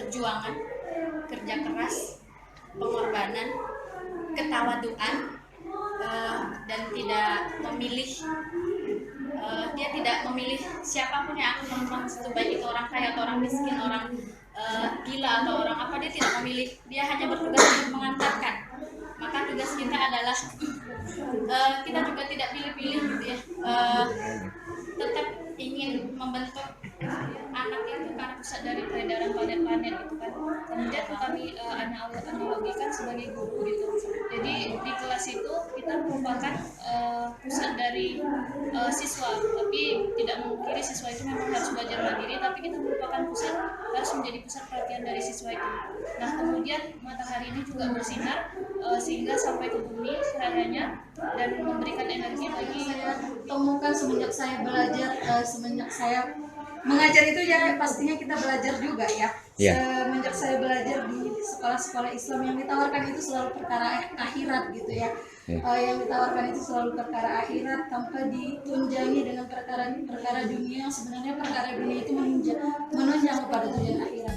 perjuangan, kerja keras, pengorbanan, ketawaduan, dan tidak memilih dia tidak memilih siapapun yang akan menumpang di situ, baik itu orang kaya atau orang miskin, orang gila atau orang apa, dia tidak memilih, dia hanya bertugas untuk mengantarkan. Maka tugas kita adalah kita juga tidak pilih-pilih gitu ya, tetap ingin membentuk anak itu karena pusat dari peredaran planet-planet gitu kan. Kemudian kami analogikan sebagai guru gitu. Jadi di kelas itu kita merupakan pusat dari siswa, tapi tidak memungkiri siswa itu memang harus belajar mandiri, tapi kita merupakan pusat, harus menjadi pusat perhatian dari siswa itu. Nah kemudian matahari ini juga bersinar sehingga sampai ke bumi cahayanya dan memberikan energi bagi Saya temukan semenjak saya belajar, semenjak saya mengajar itu ya pastinya kita belajar juga ya. Semenjak saya belajar di sekolah-sekolah Islam, yang ditawarkan itu selalu perkara akhirat gitu ya. Yang ditawarkan itu selalu perkara akhirat tanpa ditunjangi dengan perkara dunia, yang sebenarnya perkara dunia itu menunjang kepada tujuan akhirat.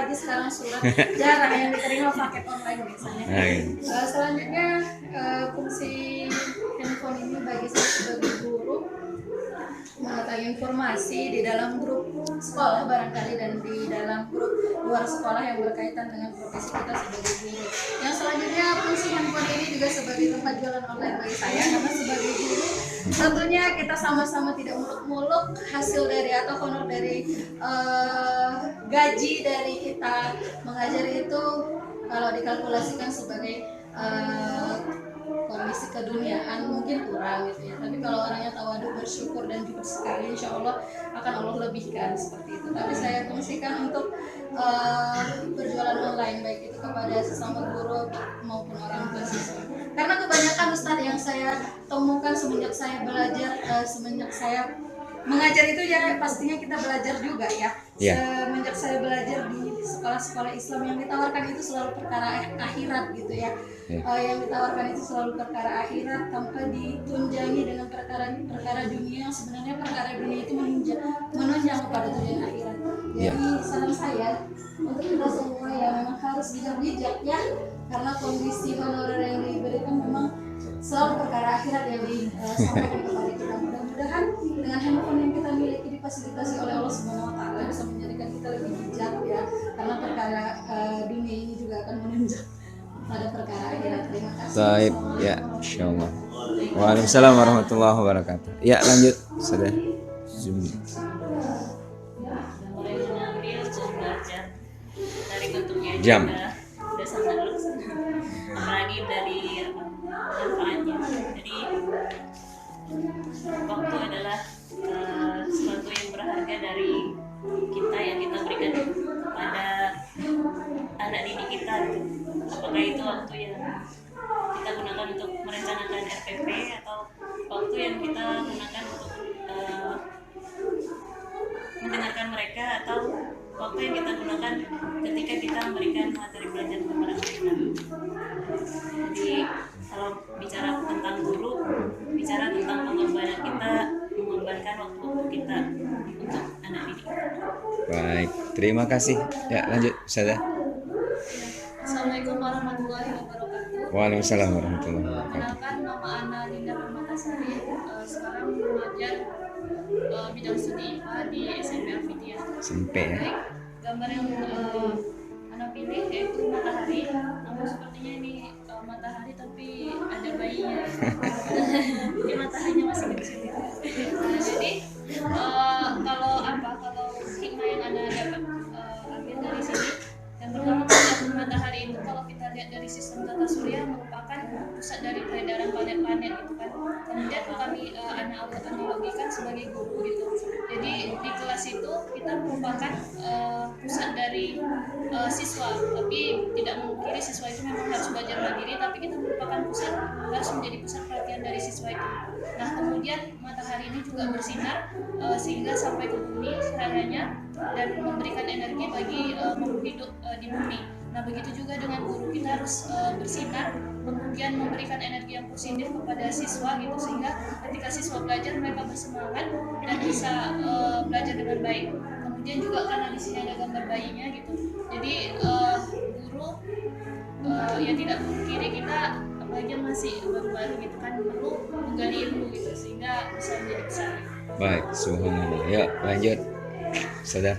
Sekarang surat jarang yang diterima paket online biasanya. Selanjutnya fungsi handphone ini bagi saya sebagai guru mengetahui informasi di dalam grup sekolah barangkali, dan di dalam grup luar sekolah yang berkaitan dengan profesi kita sebagai guru. Yang selanjutnya fungsi handphone ini juga sebagai tempat jualan online bagi saya, karena sebagai guru tentunya kita sama-sama tidak muluk-muluk hasil dari atau honor dari gaji dari kita mengajari itu kalau dikalkulasikan sebagai kondisi keduniaan mungkin kurang gitu ya, tapi kalau orangnya tawadu, bersyukur dan juga sekali, insya Allah akan Allah lebihkan seperti itu. Tapi saya fungsikan untuk berjualan online, baik itu kepada sesama guru maupun orang tua siswa, karena kebanyakan Ustadz yang saya temukan semenjak saya belajar, semenjak saya mengajar itu ya pastinya kita belajar juga ya. Semenjak saya belajar di sekolah-sekolah Islam, yang ditawarkan itu selalu perkara akhirat gitu ya. Yang ditawarkan itu selalu perkara akhirat tanpa ditunjangi dengan perkara dunia, yang sebenarnya perkara dunia itu menunjang kepada tujuan akhirat. Jadi saran saya untuk kita semua yang memang harus bijak-bijak ya, karena kondisi honorer yang diberikan memang selalu perkara akhirat yang disampaikan kepada kita. Mudah-mudahan dengan handphone yang kita miliki difasilitasi oleh Allah Subhanahu wa Ta'ala bisa menjadikan kita lebih bijak ya, karena perkara dunia ini juga akan menunjang pada perkara akhirat. Terima kasih. Baik, ya, insyaallah. Waalaikumsalam warahmatullahi wabarakatuh. Ya, lanjut, sudah. Zoom. mulai mengambil belajar dari bentuknya Jam. udah sangat lulus, apalagi dari manfaatnya. Jadi waktu adalah sesuatu yang berharga dari kita yang kita berikan kepada anak didik kita. Apakah itu waktu yang kita gunakan untuk merencanakan RPP, atau waktu yang kita gunakan untuk mendengarkan mereka, atau waktu yang kita gunakan ketika kita memberikan materi belajar kepada mereka. Jadi kalau bicara tentang guru, bicara tentang pengorbanan kita, mengorbankan waktu kita untuk anak didik. Baik, terima kasih. Ya, lanjut, Ustazah. Assalamualaikum warahmatullahi wabarakatuh. Waalaikumsalam warahmatullahi wabarakatuh. Perkenalkan, nama Ana Dinda Permatasari. Sekarang mengajar bidang studi IPA di SMP Al-Fidiyah. SMP ya. Baik, gambar yang anak pilih yaitu matahari. Namun sepertinya ini matahari tapi ada bayinya. Ini mataharinya masih kecil gitu. Nah, jadi kalau hikmah yang Anda dapat ambil dari sini, yang pertama matahari itu kalau kita lihat dari sistem tata surya merupakan pusat dari peredaran planet-planet gitu kan. Kemudian kami analogikan sebagai guru gitu. Jadi di kelas itu kita merupakan pusat dari siswa, tapi tidak memungkiri siswa itu memang harus belajar mandiri, tapi kita merupakan pusat, harus menjadi pusat perhatian dari siswa itu. Nah kemudian matahari ini juga bersinar sehingga sampai ke bumi cahayanya dan memberikan energi bagi makhluk hidup di bumi. Nah begitu juga dengan guru, kita harus bersinar kemudian memberikan energi yang positif kepada siswa gitu, sehingga ketika siswa belajar mereka bersemangat dan bisa belajar dengan baik. Kemudian juga karena di sini ada gambar bayinya gitu, jadi guru ya tidak memungkiri kita apalagi masih baru-baru gitu kan, perlu menggali ilmu gitu sehingga bisa menjadi besar. Baik, subhanallah. Ya, lanjut. Sudah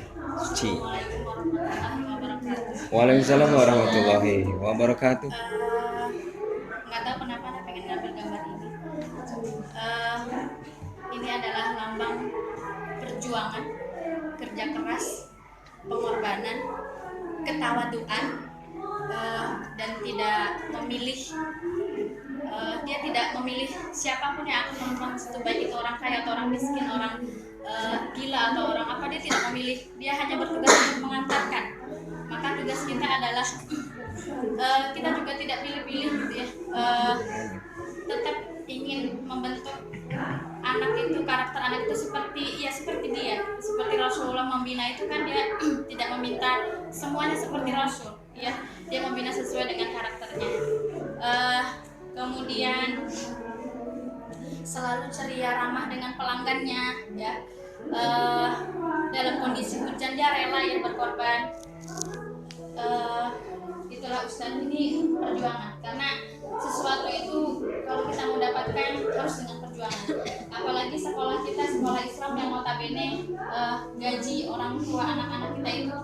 suci. Waalaikumsalam warahmatullahi Waalaikumsalam warahmatullahi wabarakatuh. wabarakatuh. Nggak tahu kenapa Anda pengen ngambil gambar ini. Ini adalah lambang perjuangan, kerja keras, pengorbanan, ketawaduan, dan tidak memilih. Dia tidak memilih siapapun yang akan menonton situ, baik itu orang kaya atau orang miskin, orang gila atau orang apa, dia tidak memilih. Dia hanya bertugas untuk mengantarkan. Maka tugas kita adalah kita juga tidak pilih-pilih gitu ya, tetap ingin membentuk anak itu, karakter anak itu seperti dia, seperti Rasulullah membina itu kan, dia tidak meminta semuanya seperti Rasul ya, dia membina sesuai dengan karakternya. Kemudian selalu ceria, ramah dengan pelanggannya ya. Dalam kondisi hujan dia rela ya berkorban. Itulah Ustaz, ini perjuangan, karena sesuatu itu kalau kita mau dapatkan harus dengan perjuangan. Apalagi sekolah kita, sekolah Islam yang notabene gaji orang tua anak-anak kita itu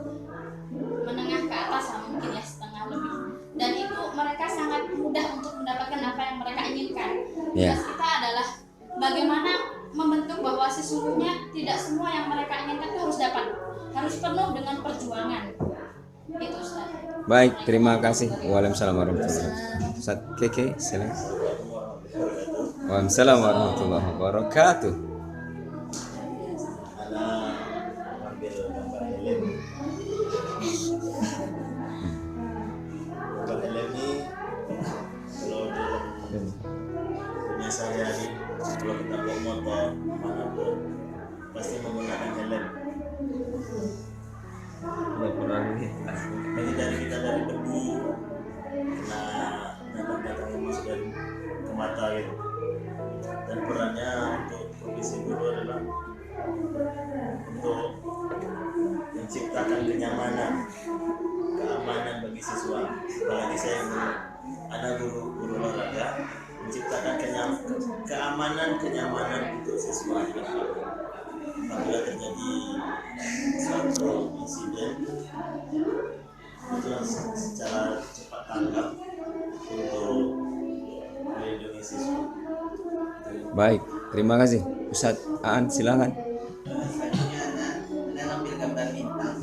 menengah ke atas lah, mungkin ya setengah lebih, dan itu mereka sangat mudah untuk mendapatkan apa yang mereka inginkan. Tugas kita adalah bagaimana membentuk bahwa sesungguhnya tidak semua yang mereka inginkan itu harus dapat, harus penuh dengan perjuangan. Itu Ustaz. Baik, terima kasih. Waalaikumsalam warahmatullahi wabarakatuh. Ustaz Keke, silakan. Waalaikumsalam warahmatullahi wabarakatuh. Ada ambil gambar helm. Gambar helm ini kalau dalam dunia sehari-hari, kalau kita bawa motor manapun pasti menggunakan helm. Jadi dari kita dari debu kena datang-datang yang masuk dari ke mata gitu. Dan perannya untuk profesi guru adalah untuk menciptakan kenyamanan, keamanan bagi siswa. Apalagi saya anak guru olahraga, menciptakan kenyamanan untuk siswa. Apabila terjadi suatu insiden, itu secara cepat tanggap untuk melindungi siswa. Baik, terima kasih. Ustaz Aan, silakan. Selanjutnya Anda ambil gambar bintang.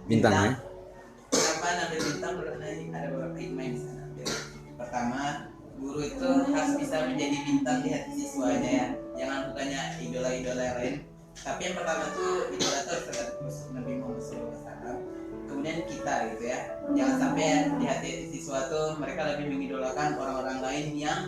Bintang ya. Kenapa ambil bintang? Karena ada beberapa hikmah yang bisa ambil. Pertama, guru itu harus bisa menjadi bintang di hati siswanya ya. Jangan bukannya idola-idola yang lain. Tapi yang pertama tuh idola itu harus terhadap Nabi Muhammad SAW. Kemudian kita gitu ya. Jangan sampai di hati siswa tuh mereka lebih mengidolakan orang-orang lain yang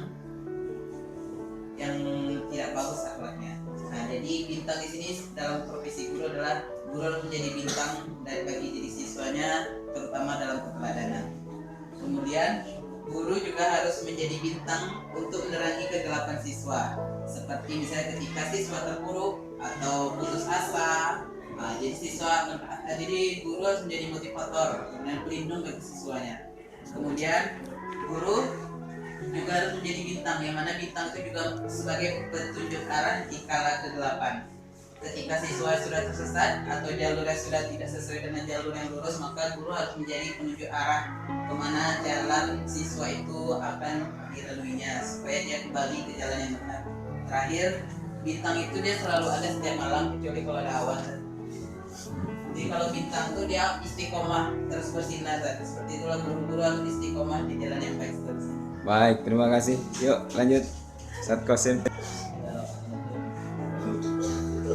tidak bagus akhlaknya. Nah, jadi bintang di sini dalam profesi guru adalah guru harus menjadi bintang dari bagi diri siswanya, terutama dalam keteladanan. Kemudian guru juga harus menjadi bintang untuk menerangi kegelapan siswa, seperti misalnya ketika siswa terpuruk atau putus asa. Nah, jadi guru harus menjadi motivator dan pelindung bagi siswanya. Kemudian guru juga harus menjadi bintang, yang mana bintang itu juga sebagai petunjuk arah di kala kegelapan. ketika siswa sudah tersesat atau jalurnya sudah tidak sesuai dengan jalur yang lurus, maka guru harus menjadi penunjuk arah kemana jalan siswa itu akan dilaluinya supaya dia kembali ke jalan yang benar. Terakhir, bintang itu dia selalu ada setiap malam kecuali kalau ada awan. Jadi kalau bintang itu dia istiqomah terus bersinar. Seperti itulah guru-guru harus istiqomah di jalan yang baik seterusnya. Baik, terima kasih. Yuk lanjut. Ustaz Qasim.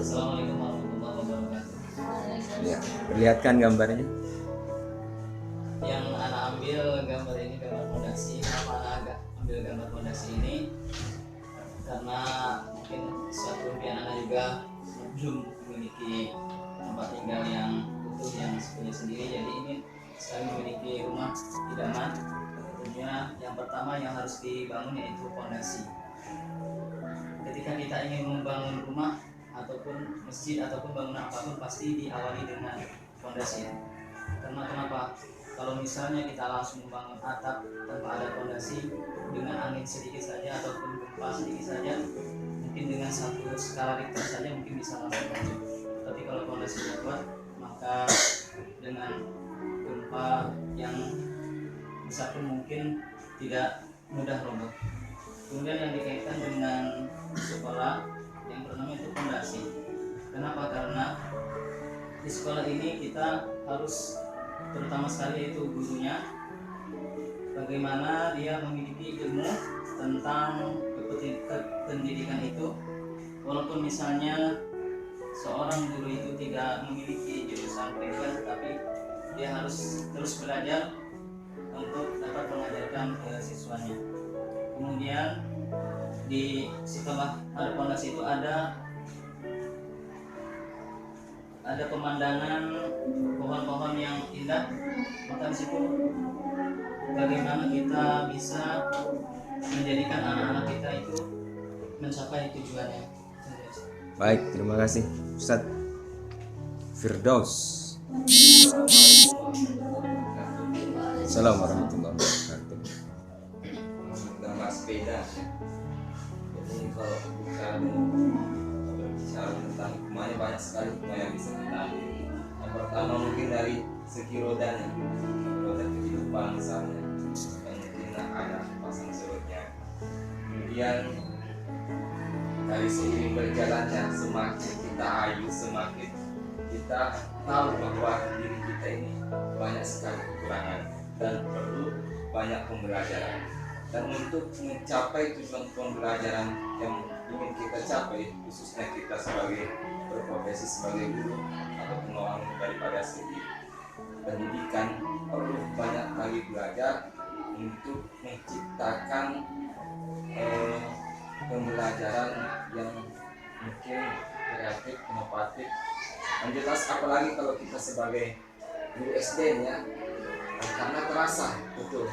Assalamualaikum warahmatullahi wabarakatuh. Ya, perlihatkan gambarnya. Yang anak ambil gambar ini gambar fondasi. Kenapa anak agak ambil gambar fondasi ini? Karena mungkin suatu impian anak juga belum memiliki tempat tinggal yang utuh yang punya sendiri. Jadi ini sekali memiliki rumah idaman, tentunya yang pertama yang harus dibangun yaitu fondasi. Ketika kita ingin membangun rumah ataupun masjid ataupun bangunan apapun pasti diawali dengan fondasi. Karena kenapa? Kalau misalnya kita langsung membangun atap tanpa ada fondasi, dengan angin sedikit saja ataupun gempa sedikit saja, mungkin dengan satu skala Richter saja mungkin bisa langsung hancur. Tapi kalau fondasinya kuat, maka dengan gempa yang besar pun mungkin tidak mudah roboh. Kemudian yang dikaitkan dengan sekolah yang pertama itu fondasi. Kenapa? Karena di sekolah ini kita harus terutama sekali yaitu gurunya, bagaimana dia memiliki ilmu tentang pendidikan itu. Walaupun misalnya seorang guru itu tidak memiliki jurusan pendidikan, tetapi dia harus terus belajar untuk dapat mengajarkan siswanya. Kemudian setelah ada fondasi itu ada pemandangan pohon-pohon yang indah, maka di situ bagaimana kita bisa menjadikan anak-anak kita itu mencapai tujuannya. Baik, terima kasih Ustaz Firdaus. Assalamualaikum warahmatullahi wabarakatuh. Gambar sepeda. Jadi kalau berbicara tentang hikmahnya banyak sekali hikmah yang bisa kita ambil. Yang pertama mungkin dari segi rodanya, roda kehidupan misalnya, yang mungkin ada pasang surutnya. Kemudian dari seiring berjalannya, semakin kita ayu, semakin kita tahu bahwa diri kita ini banyak sekali kekurangan dan perlu banyak pembelajaran. Dan untuk mencapai tujuan pembelajaran yang ingin kita capai, khususnya kita sebagai berprofesi sebagai guru ataupun orang daripada segi pendidikan, perlu banyak kali belajar untuk menciptakan pembelajaran yang mungkin kreatif, inovatif. Yang jelas apalagi kalau kita sebagai guru SD ya, karena terasa betul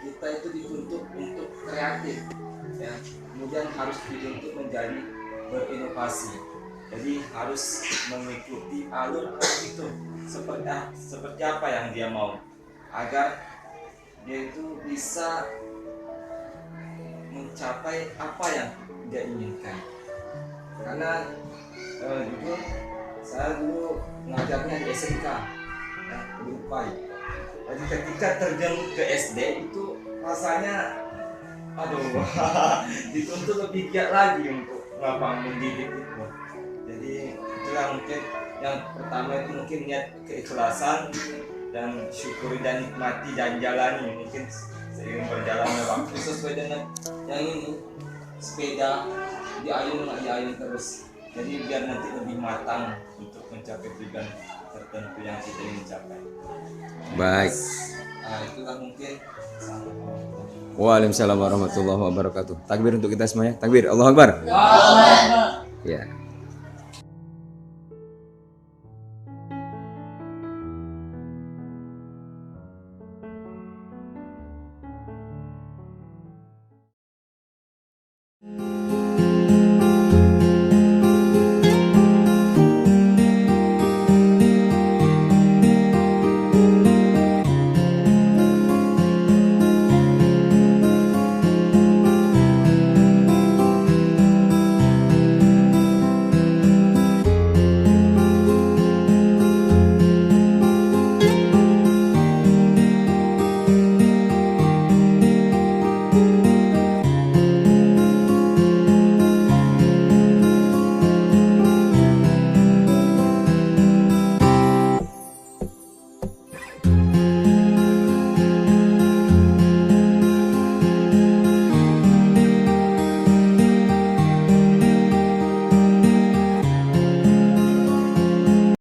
kita itu dituntut untuk kreatif ya, kemudian harus dituntut menjadi berinovasi. Jadi harus mengikuti alur itu seperti apa yang dia mau, agar dia itu bisa mencapai apa yang dia inginkan. Karena jujur saya dulu ngajarnya di SMK ya, berupai. Jadi ketika terjun ke SD itu rasanya aduh dituntut lebih giat lagi untuk mendidik itu. Jadi itulah mungkin yang pertama itu mungkin niat keikhlasan dan syukuri dan nikmati dan jalani mungkin seiring berjalannya waktu sesuai dengan yang ini sepeda diayun terus. Jadi biar nanti lebih matang untuk mencapai tujuan tertentu yang kita ingin capai. Baik. Nah, itulah mungkin. Waalaikumsalam warahmatullahi wabarakatuh. Takbir untuk kita semuanya. Takbir, Allahu Akbar. Ya.